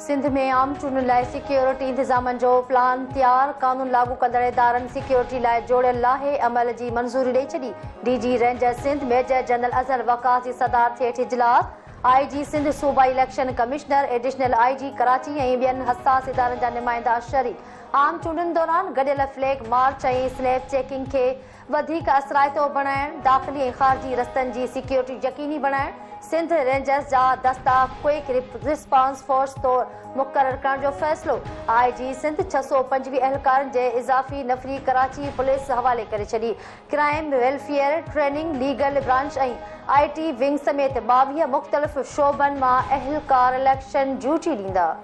सिंध में आम चूंडुनि लाइ सिक्योरिटी इंतजामनि जो प्लान तैयार। कानून लागू कंदड़ इदारनि सिक्योरिटी लाइ जोड़ियल लाहे अमल जी मंज़ूरी ॾेई छॾी। DG ranger Sindh major general Azhar Waqas जी सदारत हेठि इजलास। आईजी सिंध सूबाई election commissioner additional IG Karachi ऐं ॿियनि हसास इदारनि जा नुमाइंदा शरीक। आम चूंडुनि दौरान गॾियल फ्लैग मार्च ऐं स्लैब चेकिंग खे वधीक असराइतो बणाइण, दाख़िली ऐं ख़ारिजी रस्तनि जी सिक्योरिटी यकीनी बणाइण, सिंध रेंजर्स जा दस्ता क्विक रिस्पॉन्स फोर्स तौरु मुक़ररु करण जो फ़ैसिलो। आईजी सिंध 625 अहलकारनि जे इज़ाफ़ी नफ़री कराची पुलिस हवाले करे छॾी। Crime welfare training legal branch ऐं आईटी विंग समेत 22 मुख़्तलिफ़ शोबनि मां अहलकार इलेक्शन ड्यूटी ॾींदा।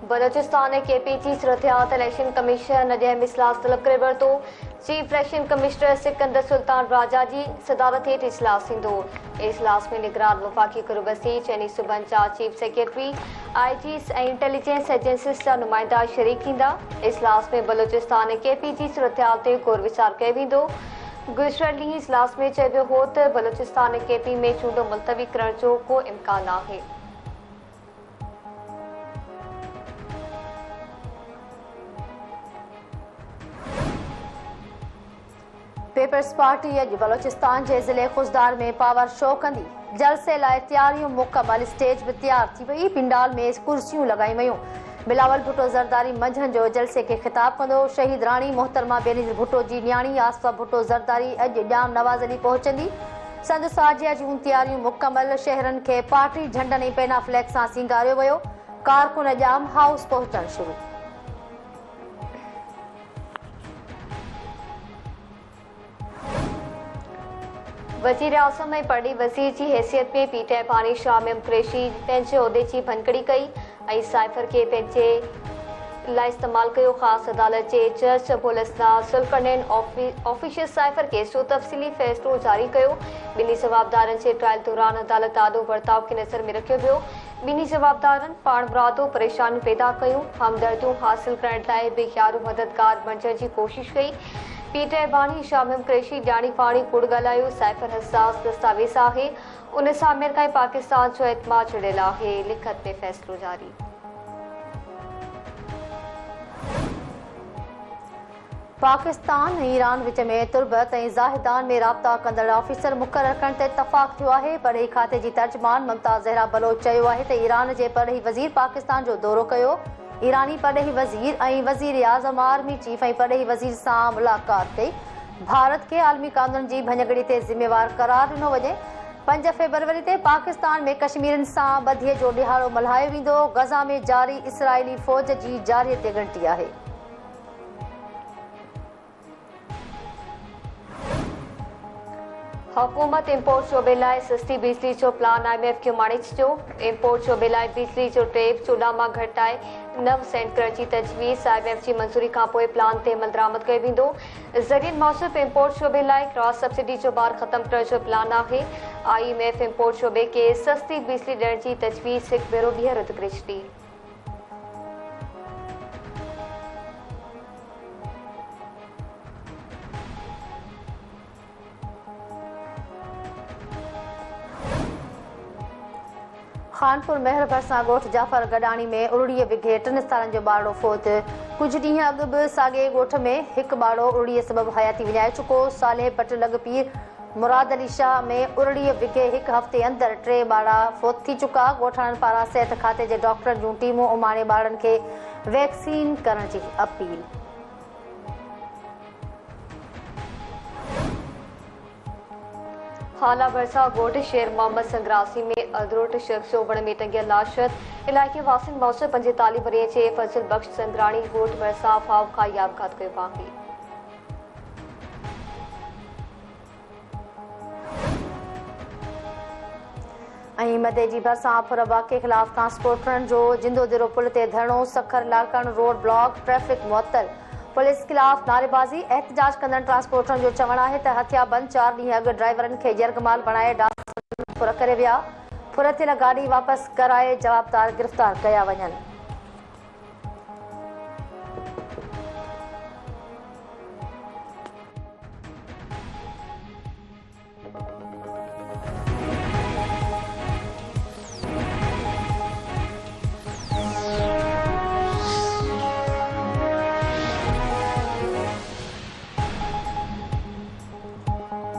बलोचिस्तान केपीजी सूरत इलेक्शन कमीशन अॼु अहम इजलास तलब करे वरितो। Chief election commissioner Sikandar Sultan Raja जी सदारत हेठि इजलास थींदो। इजलास में निगरान वफ़ाक़ी कुर्बसी चइनी सूबनि जा चीफ सेक्रेटरी, आईजीस ऐं इंटेलिजेंस एजेंसीज़ जा नुमाइंदा शरीक थींदा। इजलास में बलोचिस्तान केपीजी सूरत ते गौर वीचार कयो वेंदो। गुज़िरियल ॾींहुं इजलास में चयो वियो हो त बलोचिस्तान केपी में चूंड मुलतवी करण जो को इम्कान आहे। पीपल्स पार्टी अॼु बलोचिस्तान जे ज़िले खुजदार में पावर शो कंदी। जलसे लाइ तयारियूं मुकमल, स्टेज बि तयार थी वई। पिंडाल में कुर्सियूं लॻाई वयूं। बिलावल भुट्टो ज़रदारी मंझंदि जो जलसे खे ख़िताब कंदो। शहीद राणी मोहतरमा बेनज़ीर भुट्टो जी न्याणी आसफ़ा भुट्टो ज़रदारी अॼु ॼाम नवाज़ अली पहुचंदी। संदसि साजिया जूं तयारियूं मुकमल। शहरनि खे पार्टी झंडनि ऐं पेना फ्लैग सां सींगारियो वियो। कारकुन ॼाम हाउस पहुचणु शुरू। वज़ीर आज़म ऐं परॾी वज़ीर जी हैसियत में पीटीआई बानी शामिम कुरैशी पंहिंजे उहिदे जी भनकड़ी कई ऐं साइफ़र खे पंहिंजे लाइ इस्तेमालु कयो। ख़ासि अदालत जे जज बोलसना सुलकरनैन ऑफिशियल साइफ़र केस जो तफ़सीली फ़ैसिलो जारी कयो। ॿिन्ही जवाबदारनि जे ट्रायल दौरान अदालत ॾाढो बर्ताव खे नज़र में रखियो वियो। ॿिन्ही जवाबदारनि पाण मुरादो परेशानियूं पैदा कयूं, हमदर्दियूं हासिल करण लाइ बेख्यारू मददगार बणजण जी कोशिश कई। पीटीआई बानी शामिम कुरैशी ॼाणी पाणी कूड़ ॻाल्हायो। साइफ़र हसास दस्तावेज़ आहे, उन सां अमेरिका ऐं पाकिस्तान जो एतमाद जुड़ियल आहे। लिखत में फ़ैसिलो जारी। पाकिस्तान ऐं ईरान विच में तुर्बत ऐं ज़ाहिदान में राब्ता कंदड़ ऑफिसर मुक़ररु करण ते इतफ़ाक़ थियो आहे। परॾेही खाते जी तर्जुमान मुमताज़ ज़हरा बलोच चयो आहे त ईरान जे परॾेही वज़ीर पाकिस्तान जो दौरो कयो। ईरानी परॾेही वज़ीर ऐं वज़ीर आज़म आर्मी चीफ ऐं परॾेही वज़ीर सां मुलाक़ात कई। भारत खे आलमी कानून जी भञगड़ी ते ज़िम्मेवार क़रार ॾिनो वञे। 5 फ़रवरी ते पाकिस्तान में कश्मीरियुनि सां ॿधीअ जो ॾिहाड़ो मल्हायो वेंदो। गज़ा में जारी इसराइली फ़ौज जी जारीअ ते ॻणिती आहे। हुकूमत इम्पोर्ट शोबे लाइ सस्ती बिजली जो प्लान IMF खे माणे छॾियो। इम्पोर्ट शोबे लाइ बिजली जो टेप 14 मां घटाए 9 सेंट करण जी तजवीज़ IMF जी मंज़ूरी खां पोइ प्लान ते अमल दरामद कयो वेंदो। ज़रियनि मूजिबि इम्पोर्ट शोबे लाइ क्रॉस सब्सिडी जो बार ख़तमु करण जो प्लान आहे। IMF इम्पोर्ट शोबे खे सस्ती बिजली ॾियण जी तजवीज़ हिकु भेरो ॿीहर रद्द करे छॾी। खानपुर महर भरिसां ॻोठ जाफ़र गॾाणी में उरड़ीअ विघे 3 सालनि जो ॿारड़ो फ़ौत। कुझु ॾींहं अॻु बि साॻिए ॻोठ में हिकु ॿारड़ो उरड़ीअ सबबु हयाती विञाए चुको। सालेह पट लॻपीर मुराद अली शाह में उरड़ीअ विघे हिकु हफ़्ते अंदरि 3 ॿारड़ा फ़ौत थी चुका। ॻोठाणनि पारां सिहत खाते जे डॉक्टरनि जूं टीमूं उमाणे ॿारनि खे वैक्सीन करण जी अपील। हाला भरसा ॻोठ शेर मोहम्मद संग्रासी में अधरोट शख़्स जो वण में टंगियल लाश। इलाइक़े वासियुनि मौसूब 45 वरीअ जे फज़ल बख़्श संग्राणी ॻोठ भरसा फाव खां याबघात कयो आहे। ऐं मदे जी भरिसां फुर वाक़े ख़िलाफ़ ट्रांसपोर्टरनि जो जिंदो दिरो पुल ते धरणो। सखर लालकण रोड ब्लॉक, ट्रैफ़िक मुअतल। पुलिस ख़िलाफ़ नारेबाज़ी। एहतजाज कंदड़ ट्रांसपोर्टरनि जो चवणु आहे त हथिया बंदि 4 ॾींहं अॻु ड्राइवरनि खे यरगमाल बणाए डांस फुर करे विया। फुर थियल गाॾी वापसि कराए जवाबदार गिरफ़्तार कया वञनि।